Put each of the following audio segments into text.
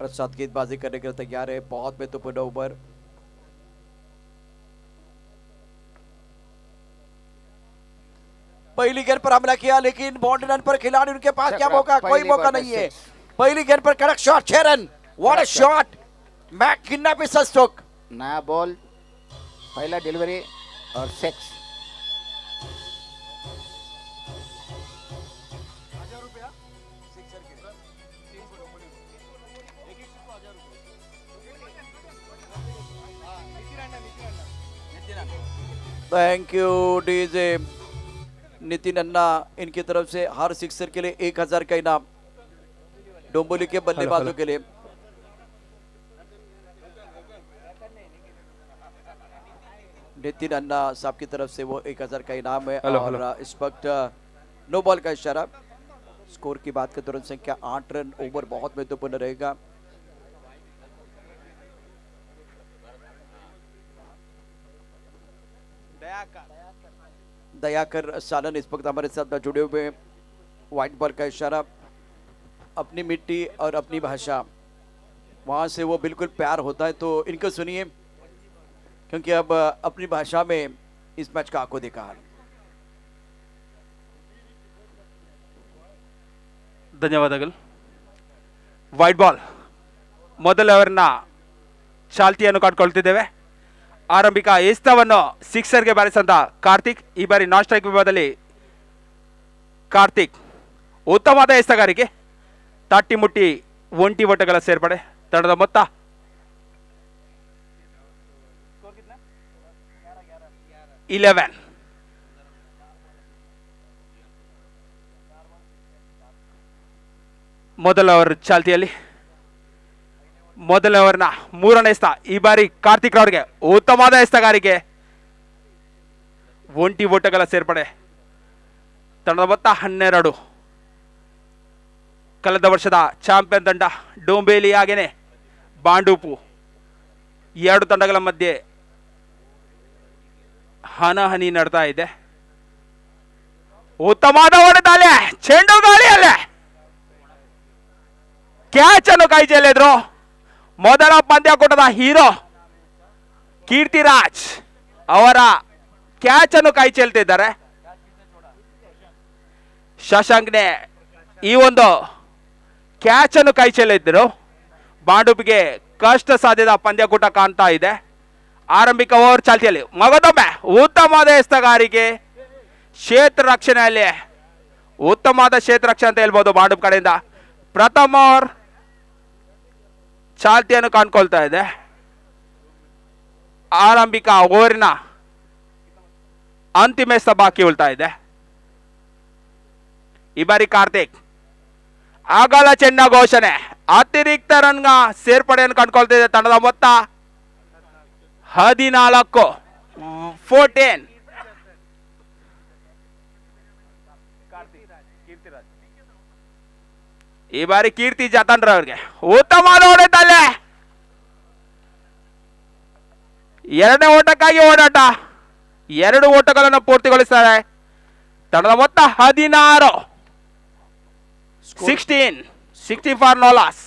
प्रसाद गेंदबाजी करने के लिए तैयार है। बहुत महत्वपूर्ण ओवर। पहली गेंद पर हमला किया लेकिन बाउंड्री रन पर खिलाड़ी उनके पास क्या मौका, कोई मौका नहीं है। पहली गेंद पर कड़क शॉट, 6 रन। व्हाट अ शॉट, मैककिन्ना पिस्टल स्ट्रोक। नया बॉल, पहला डिलीवरी और 6। Thank you DJ Nitin anna. इनकी तरफ से हर सिक्सर के लिए 1000 का इनाम डोंबिवली के बल्लेबाजों के लिए। नितिन अन्ना साहब की तरफ से वो 1000 का इनाम है। और इस वक्त नो बॉल का इशारा। स्कोर की बात करें तुरंत संख्या 8 रन। ओवर बहुत महत्वपूर्ण रहेगा। दयाकर सालन इस वक्त हमारे साथ जुड़े हुए। व्हाइट बॉल का इशारा। अपनी मिट्टी और अपनी भाषा, वहां से वो बिल्कुल प्यार होता है, तो इनको सुनिए क्योंकि अब अपनी भाषा में इस मैच का आंखों देखा हाल। ಧನ್ಯವಾದಗಳು. ವೈಟ್ ಬಾಲ್ ಮೊದಲ ಓವರ್ನ ಚಾಲ್ತಿಯನ್ನು ಕಂಡುಕೊಳ್ತಿದ್ದೇವೆ. ಆರಂಭಿಕ ಎಸ್ತವನ್ನು ಸಿಕ್ಸರ್ಗೆ ಬಾರಿಸಿದಂತ ಕಾರ್ತಿಕ್. ಈ ಬಾರಿ ನಾನ್ ಸ್ಟ್ರೈಕ್ ವಿಭಾಗದಲ್ಲಿ ಕಾರ್ತಿಕ್ ಉತ್ತಮವಾದ ಎಸ್ತಗಾರಿಕೆ. ತಟ್ಟಿ ಮುಟ್ಟಿ ಒಂಟಿ ಒಟ್ಟಗಳ ಸೇರ್ಪಡೆ. ತಂಡದ ಮೊತ್ತ 11. ಮೊದಲ ಓವರ್ ಚಾಲ್ತಿಯಲ್ಲಿ ಮೊದಲ ಓವರ್ನ 3ನೇ ಎಸ್ತ. ಈ ಬಾರಿ ಕಾರ್ತಿಕ್ ರವರಿಗೆ ಉತ್ತಮವಾದ ಎಸ್ತಗಾರಿಕೆ. ಒಂಟಿ ಓಟಗಳ ಸೇರ್ಪಡೆ. ತಂಡದ ಮೊತ್ತ 12. ಕಳೆದ ವರ್ಷದ ಚಾಂಪಿಯನ್ ತಂಡ ಡೋಂಬೇಲಿ ಹಾಗೇನೆ ಬಾಂಡೂಪು, 2 ತಂಡಗಳ ಮಧ್ಯೆ ಹಣಾಹಣಿ ನಡ್ತಾ ಇದೆ. ಉತ್ತಮವಾದ ಹೊಡೆದಾಲೆ, ಚೆಂಡು ಗಾಳಿಯಲ್ಲೇ ಕ್ಯಾಚ್ ಅನ್ನು ಕೈ ಚೆಲ್ಲಿದ್ರು. ಮೊದಲ ಪಂದ್ಯಾಕೂಟದ ಹೀರೋ ಕೀರ್ತಿರಾಜ್ ಅವರ ಕ್ಯಾಚ್ ಅನ್ನು ಕೈ ಚೆಲ್ತಿದ್ದಾರೆ. ಶಶಾಂಕ್ನೆ ಈ ಒಂದು ಕ್ಯಾಚ್ ಅನ್ನು ಕೈ ಚೆಲ್ಲಿದ್ರು. ಬಾಂಡೂಪಿಗೆ ಕಷ್ಟ ಸಾಧ್ಯದ ಪಂದ್ಯಾಕೂಟ ಕಾಣ್ತಾ ಇದೆ. ಆರಂಭಿಕ ಓವರ್ ಚಾಲ್ತಿಯಲ್ಲಿ ಮಗದೊಮ್ಮೆ ಉತ್ತಮವಾದ ಎಸ್ತಗಾರಿಕೆ. ಕ್ಷೇತ್ರ ರಕ್ಷಣೆಯಲ್ಲಿ ಉತ್ತಮವಾದ ಕ್ಷೇತ್ರ ರಕ್ಷಣೆ ಅಂತ ಹೇಳ್ಬೋದು ಬಾಂಡೂಪ್ ಕಡೆಯಿಂದ. ಪ್ರಥಮ ಓವರ್ ಚಾಲ್ತಿಯನ್ನು ಕಾಣ್ಕೊಳ್ತಾ ಇದೆ. ಆರಂಭಿಕ ಓವರಿನ ಅಂತಿಮ ಎಸ್ತ ಬಾಕಿ ಉಳ್ತಾ ಇದೆ. ಈ ಬಾರಿ ಕಾರ್ತಿಕ್ ಅಗಲ ಚೆಂಡ ಘೋಷಣೆ. ಅತಿರಿಕ್ತ ರನ್ಗ ಸೇರ್ಪಡೆಯನ್ನು ಕಂಡುಕೊಳ್ತಾ ಇದೆ. ತಂಡದ ಮೊತ್ತ 14. 14. ಈ ಬಾರಿ ಕೀರ್ತಿ ಜಾತನ್ರ ಅವ್ರಿಗೆ ಉತ್ತಮವಾದ ಹೊಡೆತಲ್ಲೇ. 2ನೇ ಓಟಕ್ಕಾಗಿ ಓಡಾಟ. 2 ಓಟಗಳನ್ನು ಪೂರ್ತಿಗೊಳಿಸ್ತಾರೆ. ತಂಡದ ಮೊತ್ತ 16. 16 फॉर नो लॉस.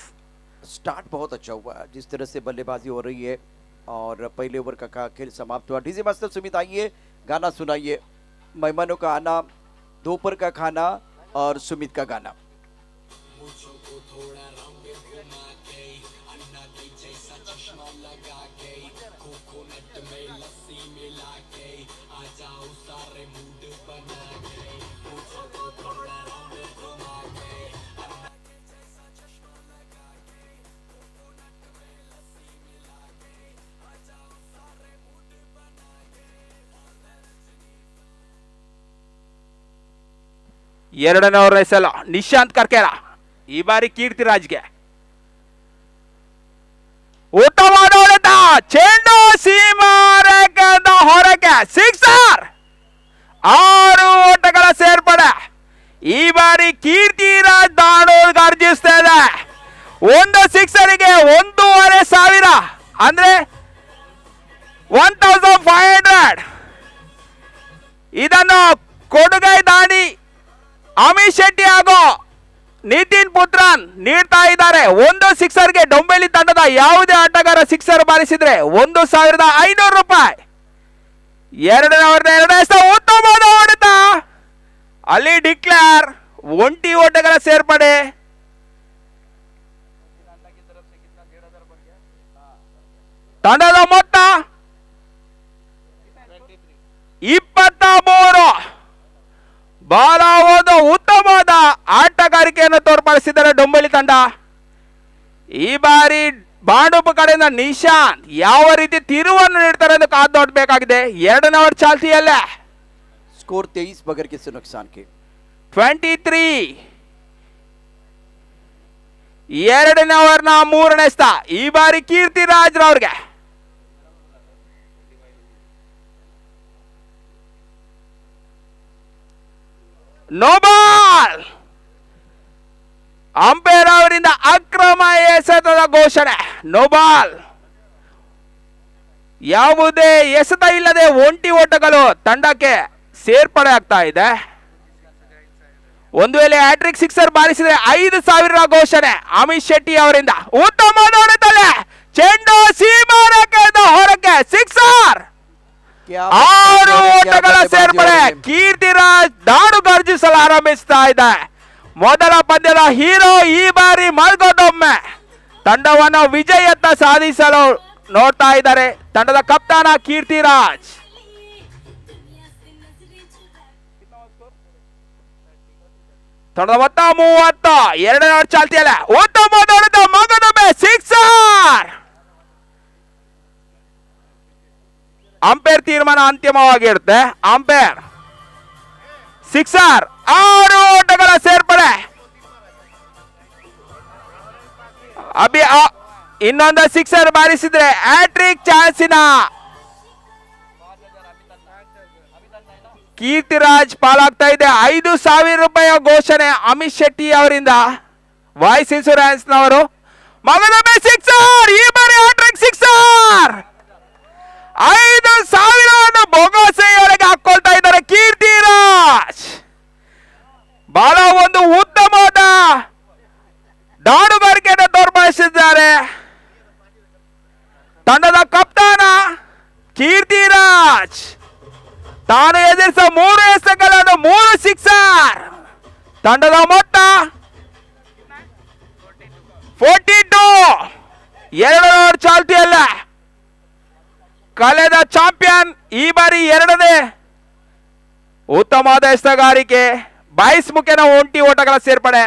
स्टार्ट बहुत अच्छा हुआ जिस तरह से बल्लेबाजी हो रही है और पहले ओवर का खेल समाप्त हुआ। डीजे मास्टर सुमित आइए, गाना सुनाइए। मेहमानों का आना, दोपहर का खाना और सुमित का गाना। ಎರಡನೇ ಓವರ್ ಎಸೆಲ್ಲ ನಿಶಾಂತ್ ಕರ್ಕೇರ. ಈ ಬಾರಿ ಕೀರ್ತಿರಾಜ್ಗೆ ಉತ್ತಮವಾದ ಹೊಡೆತ. ಚೆಂಡು ಸೀಮಾ ರೇಖೆಯಿಂದ ಹೊರಗೆ. 6. 6 ಓಟಗಳ ಸೇರ್ಪಡೆ. ಈ ಬಾರಿ ಕೀರ್ತಿರಾಜ್ ದಾಣೂರ್ ಗರ್ಜಿಸ್ತಾ ಇದೆ. ಒಂದು ಸಿಕ್ಸರಿಗೆ 1,500 ಅಂದ್ರೆ 1500. ಇದನ್ನು ಕೊಡುಗೈ ದಾನಿ ಅಮಿತ್ ಶೆಟ್ಟಿ ಹಾಗೂ ನಿತಿನ್ ಪುತ್ರನ್ ನೀಡ್ತಾ ಇದ್ದಾರೆ. ಒಂದು ಸಿಕ್ಸರ್ಗೆ ಡೊಂಬೆಲಿ ತಂಡದ ಯಾವುದೇ ಆಟಗಾರ ಸಿಕ್ಸರ್ ಬಾರಿಸಿದ್ರೆ 1,500 ರೂಪಾಯಿ. ಎರಡನೇ ಉತ್ತಮವಾದ ಹೊಡೆತ, ಅಲ್ಲಿ ಡಿಕ್ಲೇರ್. ಒಂಟಿ ಓಟಗಳ ಸೇರ್ಪಡೆ. ತಂಡದ ಮೊತ್ತ 23. ಬಹಳ ಒಂದು ಉತ್ತಮವಾದ ಆಟಗಾರಿಕೆಯನ್ನು ತೋರ್ಪಡಿಸಿದ್ದಾರೆ ಡೊಂಬಳಿ ತಂಡ. ಈ ಬಾರಿ ಬಾಂಡುಪ ಕಡೆಯಿಂದ ನಿಶಾಂತ್ ಯಾವ ರೀತಿ ತಿರುವನ್ನು ನೀಡ್ತಾರೆ ಎಂದು ಕಾದು ನೋಡಬೇಕಾಗಿದೆ. ಎರಡನೇ ಓವರ್ ಚಾಲ್ತಿಯಲ್ಲೇ स्कोर 23 बगैर किसी नुकसान के. 23. ಎರಡನೇ ಓವರ್ನ ಮೂರನೇ ಸ್ಥಾ ಈ ಬಾರಿ ಕೀರ್ತಿರಾಜ್ ರವ್ರಿಗೆ. No ball. ಅಂಪೈರ್ ಅವರಿಂದ ಅಕ್ರಮ ಎಸೆತದ ಘೋಷಣೆ. No ball. ಯಾವುದೇ ಎಸೆತ ಇಲ್ಲದೆ ಒಂಟಿ ಓಟಗಳು ತಂಡಕ್ಕೆ ಸೇರ್ಪಡೆ ಆಗ್ತಾ ಇದೆ. ಒಂದು ವೇಳೆ ಹ್ಯಾಟ್ರಿಕ್ ಸಿಕ್ಸರ್ ಬಾರಿಸಿದ್ರೆ 5,000 ಘೋಷಣೆ. ಅಮಿತ್ ಶೆಟ್ಟಿ ಅವರಿಂದ ಉತ್ತಮ ನೋಡುತ್ತಲೇ ಚೆಂಡು ಸೀಮಾರೇಖೆಯಿಂದ ಹೊರಕ್ಕೆ ಸಿಕ್ಸರ್. 6 ಓಟಗಳ ಸೇರ್ಪಡೆ. ಕೀರ್ತಿರಾಜ್ ದಾಡು ಗರ್ಜಿಸಲು ಆರಂಭಿಸ್ತಾ ಇದೆ. ಮೊದಲ ಪಂದ್ಯದ ಹೀರೋ ಈ ಬಾರಿ ಮಲ್ಗೋದೊಮ್ಮೆ ತಂಡವನ್ನು ವಿಜಯತ್ತ ಸಾಧಿಸಲು ನೋಡ್ತಾ ಇದ್ದಾರೆ ತಂಡದ ಕಪ್ತಾನ ಕೀರ್ತಿರಾಜ್. ತಂಡದ ಮೊತ್ತ 30. ಎರಡನೇ ಓವರ್ ಚಾಲ್ತಿಯಲ್ಲ ಉತ್ತಮ ನೋಡಿದ ಮಗದೊಮ್ಮೆ ಸಿಕ್ಸರ್. ಅಂಪೈರ್ ತೀರ್ಮಾನ ಅಂತಿಮವಾಗಿರುತ್ತೆ. Umpire sixer. 6 ಓಟಗಳ ಸೇರ್ಪಡೆ. ಇನ್ನೊಂದು ಸಿಕ್ಸರ್ ಬಾರಿಸಿದ್ರೆ ಹ್ಯಾಟ್ರಿಕ್ ಚಾನ್ಸಿನ ಕೀರ್ತಿರಾಜ್ ಪಾಲಾಗ್ತಾ ಇದೆ. 5,000 ರೂಪಾಯಿ ಘೋಷಣೆ ಅಮಿತ್ ಶೆಟ್ಟಿ ಅವರಿಂದ. ವಾಯ್ಸ್ ಇನ್ಶೂರೆನ್ಸ್ ನವರು ಮಗದೊಮ್ಮೆ ಸಿಕ್ಸರ್. ಈ ಬಾರಿ ಹ್ಯಾಟ್ರಿಕ್ ಸಿಕ್ಸರ್. 5,000 ಬೊಗಸೆಯೊಳಗೆ ಹಾಕೊಳ್ತಾ ಇದ್ದಾರೆ ಕೀರ್ತಿರಾಜ್. ಬಹಳ ಒಂದು ಉತ್ತಮವಾದ ದಾಡುಗಾರಿಕೆಯನ್ನು ತೋರ್ಪಡಿಸಿದ್ದಾರೆ ತಂಡದ ಕಪ್ತಾನ ಕೀರ್ತಿರಾಜ್. ತಾನು ಎದುರಿಸ 3 ಎಸೆತಗಳನ್ನು 3 ಸಿಕ್ಸರ್. ತಂಡದ ಮೊತ್ತ 42. ಎರಡನೇ ಓವರ್ ಚಾಲ್ತಿಯಲ್ಲ ಕಳೆದ ಚಾಂಪಿಯನ್ ಈ ಬಾರಿ ಎರಡನೇ ಉತ್ತಮವಾದ ಎಸೆತಗಾರಿಕೆ. 22 ಮುಖೇನ ಒಂಟಿ ಓಟಗಳ ಸೇರ್ಪಡೆ.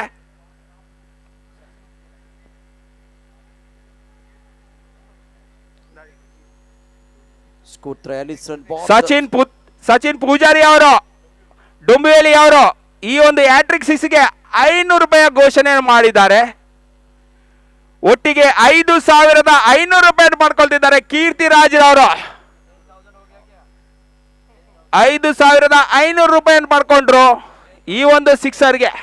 Score 43 run. ಸಚಿನ್ ಪೂಜಾರಿ ಅವರು ಡುಂಬಿವೇಲಿ ಅವರು ಈ ಒಂದು ಹ್ಯಾಟ್ರಿಕ್ ಸಿಕ್ಸ್ಗೆ 500 ರೂಪಾಯಿ ಘೋಷಣೆ ಮಾಡಿದ್ದಾರೆ. ಒಟ್ಟಿಗೆ 5,500 ರೂಪಾಯಿ ಮಾಡ್ಕೊಳ್ತಿದ್ದಾರೆ ಕೀರ್ತಿರಾಜ್ ಅವರು. 5,500 ರೂಪಾಯಿ ಮಾಡ್ಕೊಂಡ್ರು ಈ ಒಂದು ಸಿಕ್ಸರ್ಗೆ.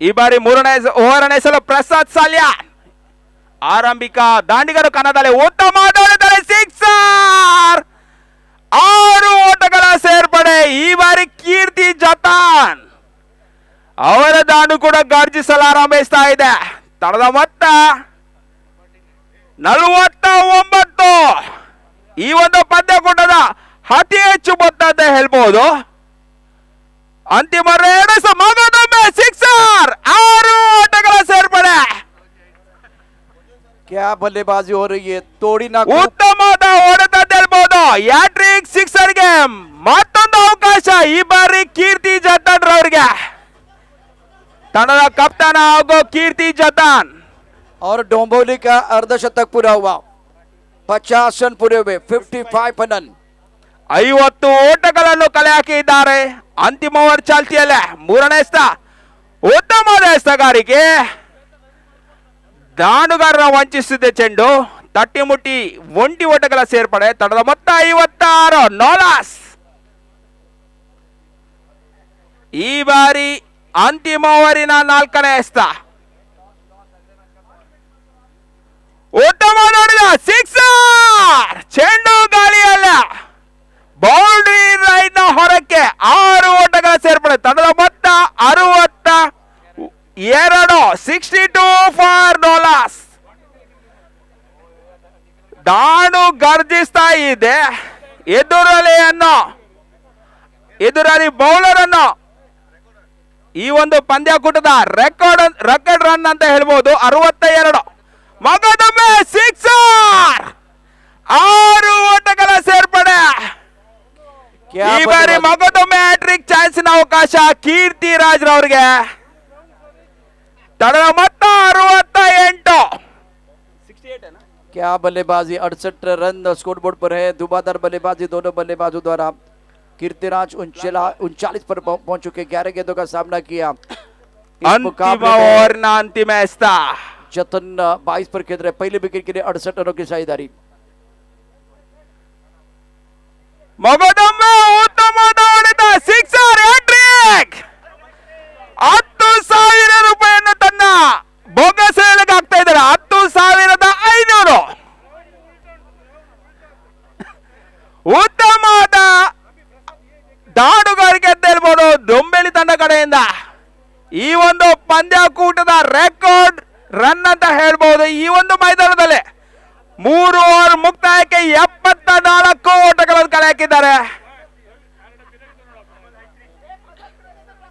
ಈ ಬಾರಿ ಮೂರನೇ ಓವರ್ ಎಸೆಯಲು ಪ್ರಸಾದ್ ಸಾಲ್ಯಾನ್. ಆರಂಭಿಕ ದಾಂಡಿಗರು ಕನ್ನಡದಲ್ಲಿ ಉತ್ತಮ ನೋಡಿದ್ದಾರೆ ಸಿಕ್ಸರ್. 6 ಓಟಗಳ ಸೇರ್ಪಡೆ. ಈ ಬಾರಿ ಕೀರ್ತಿ ಜತಾನ್ ಅವರ ದಾಂಡು ಕೂಡ ಗರ್ಜಿಸಲು ಆರಂಭಿಸ್ತಾ ಇದೆ. ತಂಡದ ಮೊತ್ತ 49. ಈ ಒಂದು ಪಂದ್ಯಕೂಟದ ಅತಿ ಹೆಚ್ಚು ಮೊತ್ತ ಅಂತ ಹೇಳ್ಬಹುದು. ಅಂತಿಮ ಮಗದೊಮ್ಮೆ ಸಿಕ್ಸರ್. 6 ಓಟಗಳ ಸೇರ್ಪಡೆ. क्या बल्लेबाजी हो रही है. तोड़ी ना ಉತ್ತಮವಾದ ಹೊಡೆತ ಅಂತ ಹೇಳ್ಬಹುದು. ಹ್ಯಾಟ್ರಿಕ್ ಸಿಕ್ಸರ್ಗೆ ಮತ್ತೊಂದು ಅವಕಾಶ ಈ ಬಾರಿ ಕೀರ್ತಿ ಜತಾನ್ ರವರಿಗೆ. ತಂಡದ ಕಪ್ತಾನ ಹಾಗೂ ಕೀರ್ತಿ ಜತಾನ್. और डोंबिवली का अर्धशतक पूरा हुआ. 50 रन पूरे हुए. 55 रन. 50 ಓಟಗಳನ್ನು ಕಲೆ ಹಾಕಿದ್ದಾರೆ. ಅಂತಿಮ ಓವರ್ ಚಾಲ್ತಿಯಲ್ಲೇ ಮೂರನೇ ಎಸೆತ. ಉತ್ತಮವಾದ ಎಸೆತಗಾರಿಕೆ. ದಾಂಡುಗಾರರ ವಂಚಿಸಿದೆ ಚೆಂಡು. ತಟ್ಟಿ ಮುಟ್ಟಿ ಒಂಟಿ ಓಟಗಳ ಸೇರ್ಪಡೆ. ತಂಡದ ಮೊತ್ತ 56. ನೋಲಾಸ್ ಈ ಬಾರಿ ಅಂತಿಮ ಓವರಿನ 4ನೇ ಎಸೆತ. ಉತ್ತಮ ನೋಡಿದ ಸಿಕ್ಸರ್, ಚೆಂಡು ಗಾಳಿಯಲ್ಲ, ಬೌಂಡ್ರಿ ಲೈನ್ ಹೊರಕ್ಕೆ 6 ಓಟಗಳ ಸೇರ್ಪಡೆ. ತಂಡದ ಮೊತ್ತ 62, 62 ಫಾರ್ ನೋ ಲಾಸ್. ದಾಂಡು ಗರ್ಜಿಸ್ತಾ ಇದೆ ಎದುರಾಳಿ ಬೌಲರ್ ಅನ್ನು. ಈ ಒಂದು ಪಂದ್ಯಾಕೂಟದ ರೆಕಾರ್ಡ್ ರನ್ ಅಂತ ಹೇಳ್ಬೋದು 62. ಮಗದೊಮ್ಮೆ ಸಿಕ್ಸರ್, 6 ಓಟಗಳ ಸೇರ್ಪಡೆ. ಈ ಬಾರಿ ಮಗದೊಮ್ಮೆ ಹ್ಯಾಟ್ರಿಕ್ ಚಾನ್ಸಿನ ಅವಕಾಶ ಕೀರ್ತಿರಾಜ್ ರವರಿಗೆ. ತಂಡದ ಮೊತ್ತ 68. क्या बल्लेबाजी, 68 रन स्कोर बोर्ड पर है. धुआंधार बल्लेबाजी दोनों बल्लेबाजों द्वारा. कीर्तिराज 39 पर पहुंच चुके. 11 गेंदों का सामना किया. अंतिम ओवर ना अंतिम एस्ता. जतन 22 पर खेल रहे. पहले विकेट के लिए 68 रनों की साझेदारी. ಮಗದೊಮ್ಮೆ ಉತ್ತಮವಾದ ಹೊಡೆತ, ಸಿಕ್ಸರ್, ಹ್ಯಾಟ್ರಿಕ್. 10,000 ರೂಪಾಯಿಯನ್ನು ತನ್ನ ಬೊಗಸೆಯೊಳಗೆ ಹಾಕ್ತಾ ಇದ್ದಾರೆ. 10,500. ಉತ್ತಮವಾದ ದಾಡುಗಾರಿಕೆ ಅಂತ ಹೇಳ್ಬೋದು ದೊಂಬೆಲಿ ತಂಡ ಕಡೆಯಿಂದ. ಈ ಒಂದು ಪಂದ್ಯಾಕೂಟದ ರೆಕಾರ್ಡ್ ರನ್ ಅಂತ ಹೇಳ್ಬೋದು. ಈ ಒಂದು ಮೈದಾನದಲ್ಲಿ 3 ಓವರ್ ಮುಕ್ತಾಯಕ್ಕೆ 74 ಓಟಗಳನ್ನು ಕಲೆ ಹಾಕಿದ್ದಾರೆ.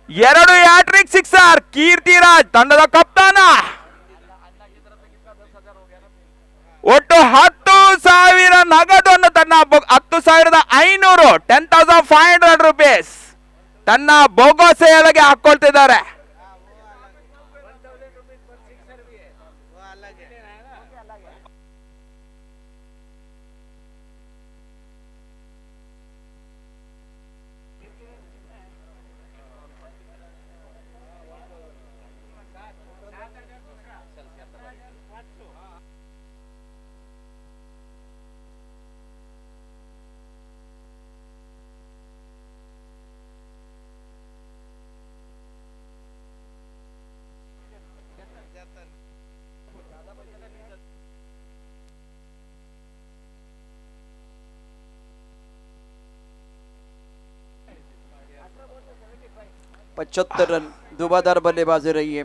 2 ಹ್ಯಾಟ್ರಿಕ್ ಸಿಕ್ಸರ್. ಕೀರ್ತಿರಾಜ್ ತಂಡದ ಕಪ್ತಾನ. ಒಟ್ಟು 10,000 ನಗದನ್ನು ತನ್ನ 10,500 10,500 ರೂಪೀಸ್ ತನ್ನ ಬೊಗಸೆಯೊಳಗೆ ಹಾಕೊಳ್ತಿದ್ದಾರೆ. पचहत्तर रन धुआंधार बल्लेबाजी रही है.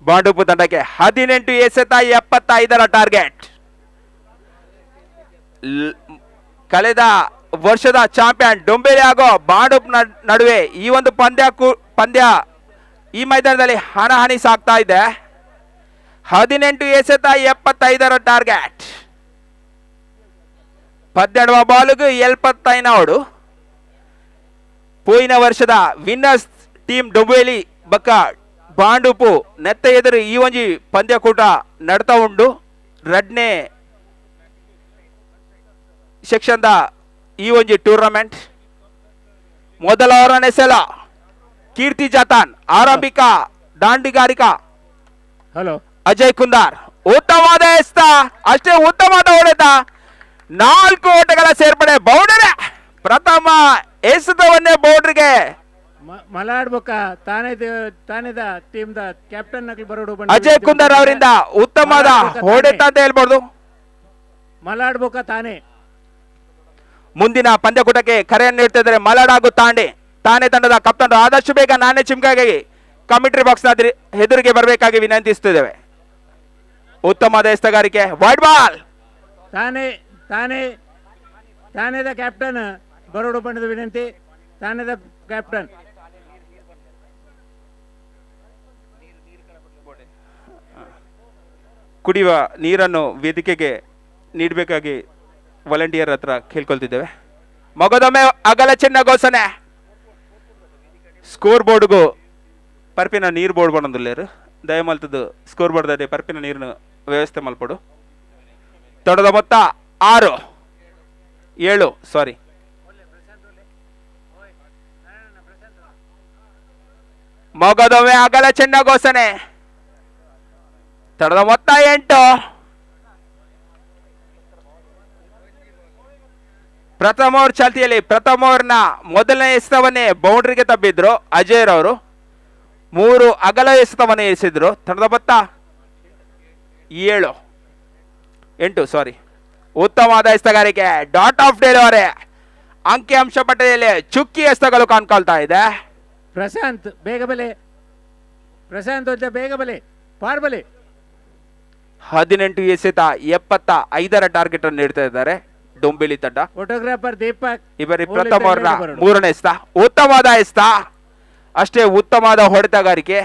ಬಾಂಡುಪು ತಂಡಕ್ಕೆ 18 ಎಸೆತ 75 ಟಾರ್ಗೆಟ್. ಕಳೆದ ವರ್ಷದ ಚಾಂಪಿಯನ್ ಡೊಂಬೆಲಿ ಹಾಗೂ ಬಾಂಡುಪ್ ನಡುವೆ ಈ ಒಂದು ಪಂದ್ಯ ಈ ಮೈದಾನದಲ್ಲಿ ಹಣಾಹಣಿ ಸಾಗ್ತಾ ಇದೆ. 18 ಎಸೆತ 75 ಟಾರ್ಗೆಟ್. 12వ ಬಾಲ್ಗೆ 75. పోయిన ವರ್ಷದ ವಿನ್ನರ್ಸ್ ಟೀಮ್ ಡೊಂಬೆಲಿ ಬಕ್ಕ ಬಾಂಡುಪು ನೆತ್ತ ಎದುರು ಈ ಒಂಜಿ ಪಂದ್ಯಕೂಟ ನಡ್ತಾ ಉಂಡು. 2ನೇ ಸೆಕ್ಷನ್ದ ಈ ಒಂಜಿ ಟೂರ್ನಮೆಂಟ್ ಮೊದಲ ಓವರನೇ ಸಲ ಕೀರ್ತಿ ಜಾತಾನ್ ಆರಂಭಿಕ ದಾಂಡಿಗಾರಿಕಾ ಹಲೋ ಅಜಯ್ ಕುಂದಾರ್ ಉತ್ತಮವಾದ ಎಸ್ತ, ಅಷ್ಟೇ ಉತ್ತಮವಾದ ಹೊಡೆತ, 4 ಓಟಗಳ ಸೇರ್ಪಡೆ. ಬೌಂಡರಿ ಪ್ರಥಮ ಎಸೆತವನ್ನೇ ಬೌಂಡ್ರಿಗೆ ಮಲಾಡ್ಬೇಕ ತಾನೇದ ಟೀಮ್ ದ ಕ್ಯಾಪ್ಟನ್ ನಕಲ್ ಬರೋಡು ಅಜಯ್ ಕುಂದರ್ ಅವರಿಂದ ಉತ್ತಮವಾದ ಹೊಡೆತ ಅಂತ ಹೇಳ್ಬೋದು. ಮಲಾಡ್ಬೇಕ ಮುಂದಿನ ಪಂದ್ಯಕೂಟಕ್ಕೆ ಕರೆಯನ್ನು ನೀಡ್ತಿದ್ದಾರೆ ಮಲಾಡ್ ಹಾಗೂ ತಾನೇ ತಂಡದ ಕಪ್ತಾನ್. ಆದಷ್ಟು ಬೇಗ ನಾನೇ ಚಿಮ್ಕಾಗಿ ಕಮಿಟರಿ ಬಾಕ್ಸ್ ನ ಎದುರಿಗೆ ಬರಬೇಕಾಗಿ ವಿನಂತಿಸುತ್ತಿದ್ದೇವೆ. ಉತ್ತಮವಾದ ಎಸ್ತಗಾರಿಕೆ, ವೈಡ್ ಬಾಲ್. ತಾನೇದ ಕ್ಯಾಪ್ಟನ್ ಬರೋಡು ಬಣ್ಣದ ವಿನಂತಿ. ತಾನೇದ ಕ್ಯಾಪ್ಟನ್ ಕುಡಿಯುವ ನೀರನ್ನು ವೇದಿಕೆಗೆ ನೀಡಬೇಕಾಗಿ ವಾಲಂಟಿಯರ್ ಹತ್ರ ಕೇಳ್ಕೊಳ್ತಿದ್ದೇವೆ. ಮಗದೊಮ್ಮೆ ಅಗಲ ಚಿನ್ನ ಘೋಷಣೆ. ಸ್ಕೋರ್ ಬೋರ್ಡ್ಗೂ ಪರ್ಪಿನ ನೀರು ಬೋರ್ಡ್ ಬಂದಿಲ್ಲೇರು ದಯಮಲ್ತದ್ದು ಸ್ಕೋರ್ ಬೋರ್ಡ್ದಲ್ಲಿ ಪರ್ಪಿನ ನೀರಿನ ವ್ಯವಸ್ಥೆ ಮಲ್ಪಡು. ತೊಡದ ಮೊತ್ತ 7 ಸಾರಿ. ಮಗದೊಮ್ಮೆ ಅಗಲ ಚಿನ್ನ ಘೋಷಣೆ. ತಡದ ಮೊತ್ತ 8. ಪ್ರಥಮ ಓವರ್ ಚಾಲ್ತಿಯಲ್ಲಿ ಪ್ರಥಮ ಓವರ್ನ ಮೊದಲನೇ ಎಸೆತವನ್ನೇ ಬೌಂಡ್ರಿಗೆ ತಬ್ಬಿದ್ರು ಅಜಯ್ ರವರು. 3 ಅಗಲ ಎಸೆತವನ್ನೇ ಎಸೆದ್ರು. ತಡದ ಮೊತ್ತ 8 ಸಾರಿ. ಉತ್ತಮವಾದ ಎಸ್ತಗಾರಿಕೆ, ಡಾಟ್ ಆಫ್ ಡೆಲಿವರಿ. ಅಂಕಿಅಂಶ ಪಟ್ಟಿಯಲ್ಲಿ ಚುಕ್ಕಿ ಎಸ್ತಗಳು ಕಾಣ್ಕೊಳ್ತಾ ಇದೆ. ಪ್ರಶಾಂತ್ ಬೇಗ ಬಲೆ, ಪ್ರಶಾಂತ್ ಒಜ್ಜ ಬೇಗ ಬಲೆ, ಪಾರ್ ಬಲೆ. 18 ಎಸೆತ 75ರ ಟಾರ್ಗೆಟ್ ಅನ್ನು ನೀಡ್ತಾ ಇದ್ದಾರೆ ಡೊಂಬಿಲಿ ತಂಡ. ಫೋಟೋಗ್ರಾಫರ್ ದೀಪಕ್ ಈ ಬಾರಿ ಪ್ರಥಮ ಓವರ್ನ 3ನೇ ಎಸ್ತ, ಉತ್ತಮವಾದ ಎಸ್ತ, ಅಷ್ಟೇ ಉತ್ತಮವಾದ ಹೊಡೆತಗಾರಿಕೆ.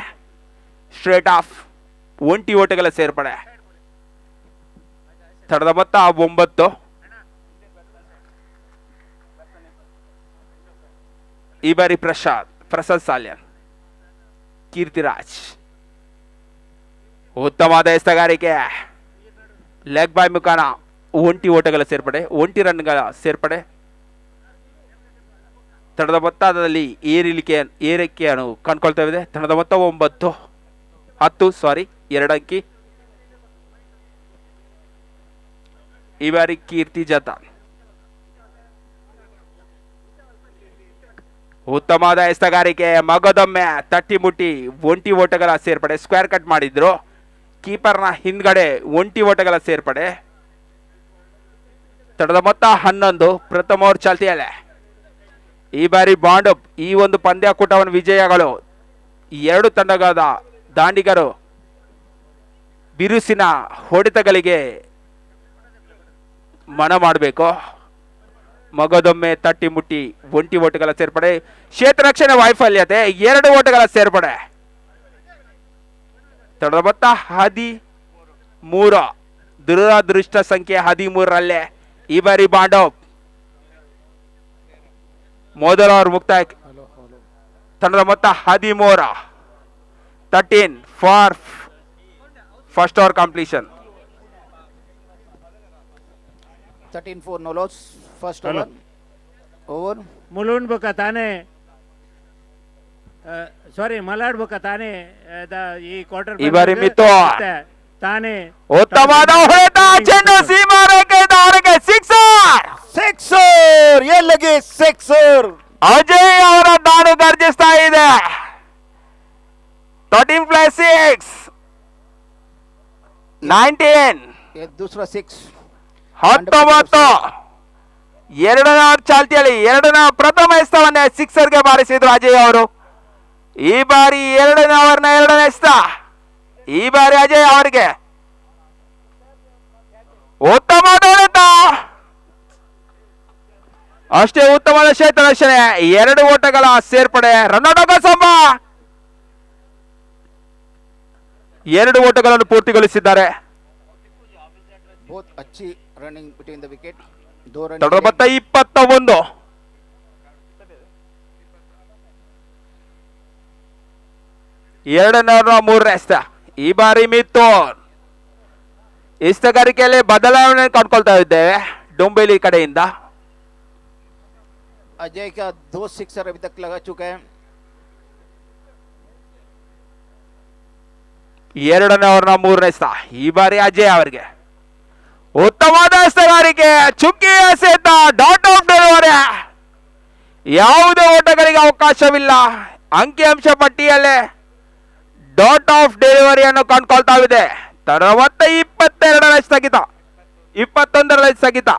ಸ್ಟ್ರೇಟ್ ಆಫ್, ಒಂಟಿ ಓಟಗಳ ಸೇರ್ಪಡೆ. ತಡದ ಮೊತ್ತ 9. ಈ ಬಾರಿ ಪ್ರಸಾದ್ ಸಾಲ್ಯನ್, ಕೀರ್ತಿರಾಜ್. ಉತ್ತಮವಾದ ಎಸ್ತಗಾರಿಕೆ, ಲೆಗ್ ಬಾಯ್ ಮುಖಾನ ಒಂಟಿ ಓಟಗಳ ಸೇರ್ಪಡೆ, ಒಂಟಿ ರನ್ಗಳ ಸೇರ್ಪಡೆ. ತಡದ ಮೊತ್ತದಲ್ಲಿ ಏರಿಕೆಯನ್ನು ಕಂಡುಕೊಳ್ತಾ ಇದೆ. ತಡದ ಮೊತ್ತ 10 ಸಾರಿ 2 ಅಂಕಿ. ಈ ಬಾರಿ ಕೀರ್ತಿ ಜತಾನ್ ಉತ್ತಮವಾದ ಎಸ್ತಗಾರಿಕೆ, ಮಗದೊಮ್ಮೆ ತಟ್ಟಿ ಮುಟ್ಟಿ ಒಂಟಿ ಓಟಗಳ ಸೇರ್ಪಡೆ. ಸ್ಕ್ವೇರ್ ಕಟ್ ಮಾಡಿದ್ರು, ಕೀಪರ್ನ ಹಿಂದ್ಗಡೆ ಒಂಟಿ ಓಟಗಳ ಸೇರ್ಪಡೆ. ತಡದ ಮೊತ್ತ 11. ಪ್ರಥಮ ಓವರ್ ಚಾಲ್ತಿಯಲ್ಲೇ ಈ ಬಾರಿ ಬಾಂಡ್ ಅಪ್. ಈ ಒಂದು ಪಂದ್ಯಾಕೂಟವನ್ನು ವಿಜಯಗಳು ಎರಡು ತಂಡಗಳ ದಾಂಡಿಗರು ಬಿರುಸಿನ ಹೊಡೆತಗಳಿಗೆ ಮನ ಮಾಡಬೇಕು. ಮಗದೊಮ್ಮೆ ತಟ್ಟಿ ಮುಟ್ಟಿ ಒಂಟಿ ಓಟಗಳ ಸೇರ್ಪಡೆ. ಕ್ಷೇತ್ರ ರಕ್ಷಣೆ ವೈಫಲ್ಯತೆ, 2 ಓಟಗಳ ಸೇರ್ಪಡೆ. ತಡದ ಮೊತ್ತ 13. ದುರದೃಷ್ಟ ಸಂಖ್ಯೆ 13ರಲ್ಲೇ ಈ ಬಾರಿ ಬಾಂಡ್ ಅಪ್. ಮೊದಲ ಓವರ್ ಮುಕ್ತಾಯ. ತಂಡದ ಮೊತ್ತ 13. 13 for first over completion. 13-4 no loss. First over. Mulund ಬೊಕ್ಕ ತಾನೇ ಸಾರಿ ಮಲಾಡ್ ತಾನೇ ಈ ಕ್ವಾರ್ಟರ್ ಈ ಬಾರಿ ಮಿತ್ತು ತಾನೇ ಉತ್ತಮವಾದ ಹೊಡೆತ, ಚೆಂಡು ಸೀಮಾ ರೇಖೆ ದಾರಿಗೆ ಸಿಕ್ಸರ್. ಎಲ್ಲಿಗೆ ಸಿಕ್ಸರ್. ಅಜಯ್ ಅವರ ದಾಡು ಗರ್ಜಿಸ್ತಾ ಇದೆ. 13+6 19. दूसरा 6. 19. 2ನೇ ಓವರ್ ಚಾಲ್ತಿಯಲ್ಲಿ 2ನೇ ಪ್ರಥಮ ಎಸ್ತವನ್ನೇ ಸಿಕ್ಸರ್ಗೆ ಬಾರಿಸಿದ್ರು ಅಜಯ್ ಅವರು. ಈ ಬಾರಿ 2ನೇ ಓವರ್ನ 2ನೇ ಎಸ್ತ ಈ ಬಾರಿ ಅಜಯ್ ಅವರಿಗೆ. ಉತ್ತಮವಾದ ಹೊಡೆತ, ಅಷ್ಟೇ ಉತ್ತಮವಾದ ಕ್ಷೇತ್ರ ರಕ್ಷಣೆ, 2 ಓಟಗಳ ಸೇರ್ಪಡೆ. ರನ್ನೌಟ್ ಸಂಭ 2 ಓಟಗಳನ್ನು ಪೂರ್ತಿಗೊಳಿಸಿದ್ದಾರೆ. बहुत अच्छी running between the wicket. 2 run. ತಡದ ಮೊತ್ತ 21. ಎರಡನೇ ಓವರ್ನ 3ನೇ ಎಸ್ತ ಈ ಬಾರಿ ಮಿತ್ತು. ಎಸ್ತಗಾರಿಕೆಯಲ್ಲಿ ಬದಲಾವಣೆ ಕಂಡುಕೊಳ್ತಾ ಇದ್ದೇವೆ ಡೊಂಬೇಲಿ ಕಡೆಯಿಂದ. अजय का 2 सिक्सर अभी तक लगा चुका है. 2ನೇ ಓವರ್ನ 3ನೇ ಎಸ್ತ ಈ ಬಾರಿ ಅಜಯ್ ಅವರಿಗೆ. ಉತ್ತಮವಾದ ಎಸ್ತಗಾರಿಕೆ, ಚುಕ್ಕಿ ಎಸೆತ, ಡಾಟ್ ಆಫ್ ಡೆಲಿವರಿ. ಯಾವುದೇ ಓಟಗಳಿಗೆ ಅವಕಾಶವಿಲ್ಲ. ಅಂಕಿಅಂಶ ಪಟ್ಟಿಯಲ್ಲೇ ಡಾಟ್ ಆಫ್ ಡೆಲಿವರಿಯನ್ನು ಕಂಡುಕೊಳ್ತಾ ಇದೆ. ತಡ ಮೊತ್ತ 22ರ ಸ್ಥಗಿತ, 21ರ ಸ್ಥಗಿತ.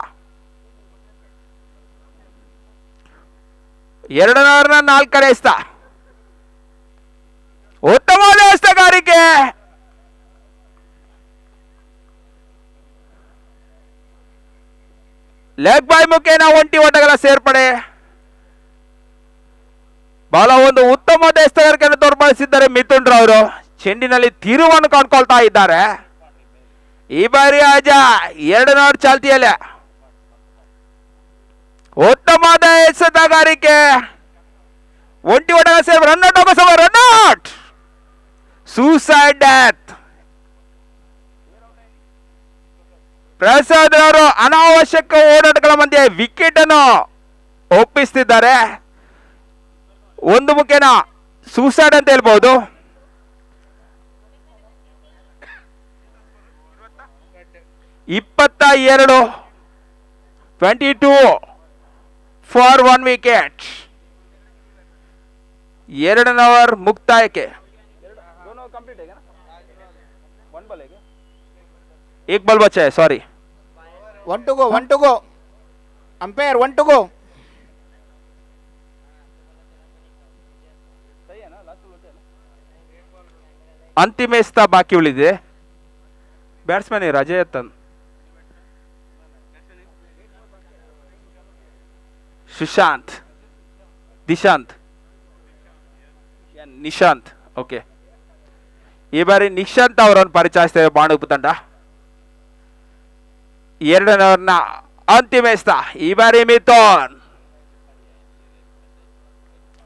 2ನೇ ಓವರ್ನ 4ನೇ ಎಸ್ತ ಉತ್ತಮವಾದ ಎಸ್ತಗಾರಿಕೆ, ಲೆಗ್ ಬಾಯ್ ಮುಖೇನ ಒಂಟಿ ಓಟಗಳ ಸೇರ್ಪಡೆ. ಬಹಳ ಒಂದು ಉತ್ತಮವಾದ ಎಸ್ತಗಾರಿಕೆಯನ್ನು ತೋರ್ಪಡಿಸಿದ್ದಾರೆ ಮಿಥುನ್ ರವರು. ಚೆಂಡಿನಲ್ಲಿ ತಿರುವನ್ನು ಕಂಡುಕೊಳ್ತಾ ಇದ್ದಾರೆ. ಈ ಬಾರಿ ಅಜಯ್ 2ನೇ ಓವರ್ ಚಾಲ್ತಿಯಲ್ಲೇ ಉತ್ತಮವಾದ ಎಸೆತಗಾರಿಕೆ, ಒಂಟಿ ಓಟಗಳ ಸೇರ್ಪಡೆ. Run out, suicide death. ಪ್ರಸಾದ್ ಅವರು ಅನಾವಶ್ಯಕ ಓಡಾಟಗಳ ಮಧ್ಯೆ ವಿಕೆಟ್ ಅನ್ನು ಒಪ್ಪಿಸ್ತಿದ್ದಾರೆ. ಒಂದು ಮುಖೇನ ಸೂಸೈಡ್ ಅಂತ ಹೇಳ್ಬಹುದು. ಇಪ್ಪತ್ತ 22 ಫಾರ್ 1 ವಿಕೆಟ್. 2ನೇ ಓವರ್ ಮುಕ್ತಾಯಕ್ಕೆ एक बॉल बचा है, sorry. 1 to go, 1 to go. Umpire, 1 to go. ಅಂತಿಮ ಎಸ್ತ ಬಾಕಿ ಉಳಿದಿದೆ. ಬ್ಯಾಟ್ಸ್ಮನ್ ರಜೆ ಎತ್ತನ್ ಸುಶಾಂತ್, ದಿಶಾಂತ್, ನಿಶಾಂತ್. ಓಕೆ, ಈ ಬಾರಿ ನಿಶಾಂತ್ ಅವರನ್ನು ಪರಿಚಯಿಸ್ತೇವೆ ಬಾಣುಪು ತಂಡ. ಎರಡನೇವರನ್ನ ಅಂತಿಮ ಎಸ್ತ ಈ ಬಾರಿ ಮಿಥುನ್.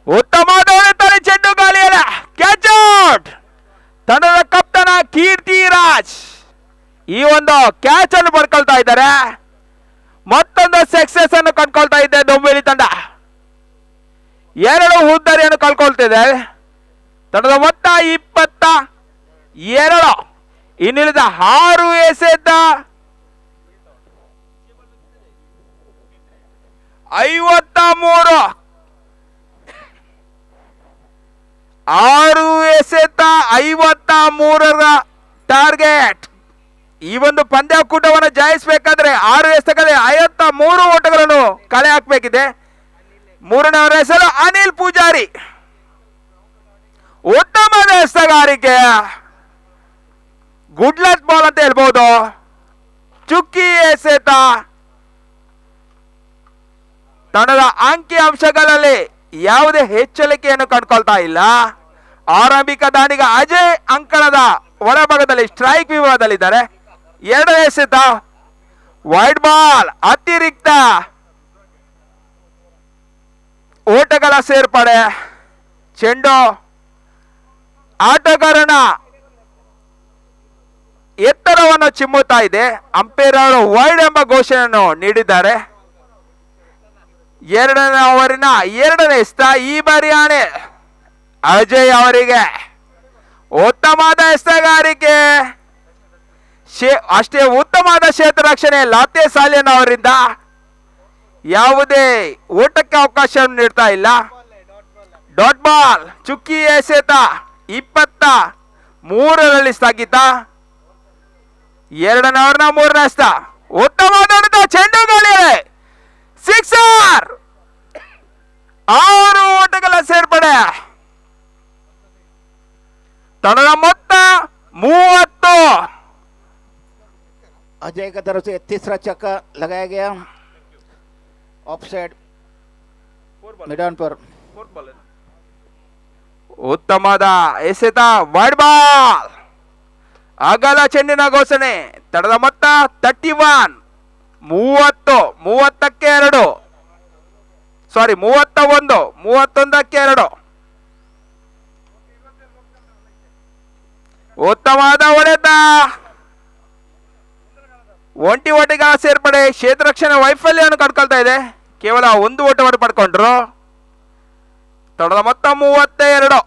ಉತ್ತಮವಾದ ಹೊಡೆತಾರೆ, ಚೆಂಡು ಗಾಳಿಯಲ್ಲ, ಕ್ಯಾಚ್ ಔಟ್. ತಂಡದ ಕಪ್ತಾನ ಕೀರ್ತಿರಾಜ್ ಈ ಒಂದು ಕ್ಯಾಚ್ ಅನ್ನು ಪಡ್ಕೊಳ್ತಾ ಇದ್ದಾರೆ. ಮತ್ತೊಂದು ಸಕ್ಸೆಸ್ ಅನ್ನು ಕಂಡುಕೊಳ್ತಾ ಇದೆ ದೊಂಬೇಲಿ ತಂಡ. 2 ಹುದ್ದರಿಯನ್ನು ಕಳ್ಕೊಳ್ತಿದೆ. ತಂಡದ ಮೊತ್ತ 22. ಇನ್ನುಳಿದ 6 ಎಸೆತ 53. 6 ಎಸೆತ 53ರ ಟಾರ್ಗೆಟ್. ಈ ಒಂದು ಪಂದ್ಯಾಕೂಟವನ್ನು ಜಯಿಸಬೇಕಾದ್ರೆ 6 ಎಸೆತಗಳಲ್ಲಿ 53 ಓಟಗಳನ್ನು ಕಳೆ ಹಾಕಬೇಕಿದೆ. 3ನೇವರ ಹೆಸರು ಅನಿಲ್ ಪೂಜಾರಿ. ಉತ್ತಮದ ಎಸೆಗಾರಿಕೆ, ಗುಡ್ ಲಕ್ ಬಾಲ್ ಅಂತ ಹೇಳ್ಬೋದು. ಚುಕ್ಕಿ ಎಸೆತ. ತಂಡದ ಅಂಕಿ ಅಂಶಗಳಲ್ಲಿ ಯಾವುದೇ ಹೆಚ್ಚಳಿಕೆಯನ್ನು ಕಂಡುಕೊಳ್ತಾ ಇಲ್ಲ. ಆರಂಭಿಕ ದಾನಿಗ ಅಜಯ್ ಅಂಕಣದ ಒಳಭಾಗದಲ್ಲಿ ಸ್ಟ್ರೈಕ್ ವಿಭಾಗದಲ್ಲಿದ್ದಾರೆ. 2 ಎಸೆತ ವೈಡ್ ಬಾಲ್. ಅತಿರಿಕ್ತ ಓಟಗಳ ಸೇರ್ಪಡೆ. ಚೆಂಡು ಆಟಗಾರನ ಎತ್ತರವನ್ನು ಚಿಮ್ಮುತ್ತಾ ಇದೆ. ಅಂಪೈರ್ ಅವರು ವೈಡ್ ಎಂಬ ಘೋಷಣೆಯನ್ನು ನೀಡಿದ್ದಾರೆ. 2ನೇ ಓವರಿನ 2ನೇ ಎಸೆತ ಈ ಬಾರಿ ಆಣೆ ಅಜಯ್ ಅವರಿಗೆ. ಉತ್ತಮವಾದ ಎಸೆಗಾರಿಕೆ, ಅಷ್ಟೇ ಉತ್ತಮವಾದ ಕ್ಷೇತ್ರ ರಕ್ಷಣೆ ಲಾತೆ ಸಾಲಿಯನ್ ಅವರಿಂದ. ಯಾವುದೇ ಓಟಕ್ಕೆ ಅವಕಾಶ ನೀಡ್ತಾ ಇಲ್ಲ. Dot ball. ಚುಕ್ಕಿ ಎಸೆತ 23ರಲ್ಲಿ ಸ್ಥಗಿತ. 2ನೇ ಓವರ್ನ 3ನೇ ಎಸೆತ ಉತ್ತಮವಾದ ಚೆಂಡು ಗಾಳಿ, ಸಿಕ್ಸರ್. 6 ಓಟಗಳ ಸೇರ್ಪಡೆ. ತಂಡದ ಮೊತ್ತ 30. अजय की तरफ से तीसरा छक्का लगाया गया ऑफ साइड मिडन पर. ಉತ್ತಮವಾದ ಎಸೆತ ವೈಡ್ ಬಾಲ್. ಅಗಲ ಚೆಂಡಿನ ಘೋಷಣೆ. ತಂಡದ ಮೊತ್ತ 31. 30ಕ್ಕೆ 2, ಸಾರಿ 31, 31ಕ್ಕೆ 2. ಉತ್ತಮವಾದ ಹೊಡೆತ. ಒಂಟಿ ಓಟಿಗ ಸೇರ್ಪಡೆ. ಕ್ಷೇತ್ರ ರಕ್ಷಣೆ ವೈಫಲ್ಯವನ್ನು ಕಂಡುಕೊಳ್ತಾ ಇದೆ. ಕೇವಲ 1 ಓಟವನ್ನು ಪಡ್ಕೊಂಡ್ರು. ತಂಡದ ಮೊತ್ತ 32.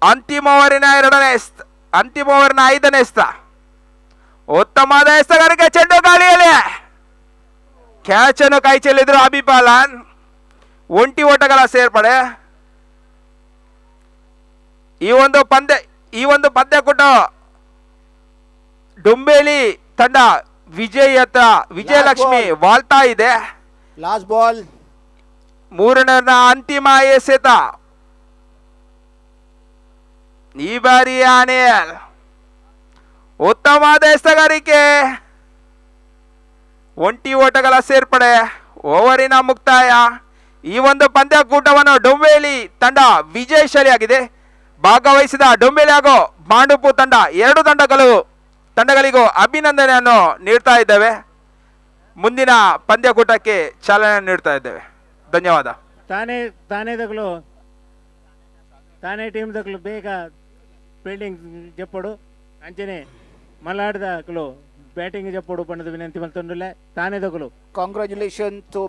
ಅಂತಿಮ ಓವರಿನ 2ನೇ ಎಸೆತ, ಅಂತಿಮ ಓವರಿನ 5ನೇ ಎಸೆತ. ಉತ್ತಮವಾದ ಎಸೆಗಾರಿಕೆ, ಚೆಂಡು ಗಾಳಿಯಲ್ಲಿ. ಕ್ಯಾಚ್ ಅನ್ನು ಕೈ ಚೆಲ್ಲಿದ್ರು ಅಬಿಪಾಲನ್. ಒಂಟಿ ಓಟಗಳ ಸೇರ್ಪಡೆ. ಈ ಒಂದು ಪಂದ್ಯಕೂಟ ಡುಂಬೇಲಿ ತಂಡ ವಿಜಯಲಕ್ಷ್ಮಿ ವಾಲ್ತಾ ಇದೆ. Last ball. 3ನೇ ಅಂತಿಮ ಎಸೆತ ಈ ಬಾರಿ ಅನಿಲ್. ಉತ್ತಮವಾದ ಎಸೆಗಾರಿಕೆ, ಒಂಟಿ ಓಟಗಳ ಸೇರ್ಪಡೆ. ಓವರಿನ ಮುಕ್ತಾಯ. ಈ ಒಂದು ಪಂದ್ಯಕೂಟವನ್ನು ಡೊಂಬೇಲಿ ತಂಡ ವಿಜಯಶಾಲಿಯಾಗಿದೆ. ಭಾಗವಹಿಸಿದ ಡೊಂಬೇಲಿ ಹಾಗೂ ಮಾಂಡುಪು ತಂಡ 2 ತಂಡಗಳಿಗೂ ಅಭಿನಂದನೆಯನ್ನು ನೀಡ್ತಾ ಇದ್ದೇವೆ. ಮುಂದಿನ ಪಂದ್ಯಕೂಟಕ್ಕೆ ಚಾಲನೆ ನೀಡ್ತಾ ಇದ್ದೇವೆ. ಧನ್ಯವಾದ. ತಾನೇ ಟೀಮ್ ದಕ್ಕಲು ಬೇಗ ಫೀಲ್ಡಿಂಗ್ చెప్పడు ಅಂಚನೆ ಮಲಾಡ್ದ ಬ್ಯಾಟಿಂಗ್ చెప్పడు ಪಂಡದ ವಿನಂತಿ ಮಲ್ತೊಂಡುಲ್ಲ ತಾನೇ ದಕ್ಕಲು. Congratulations to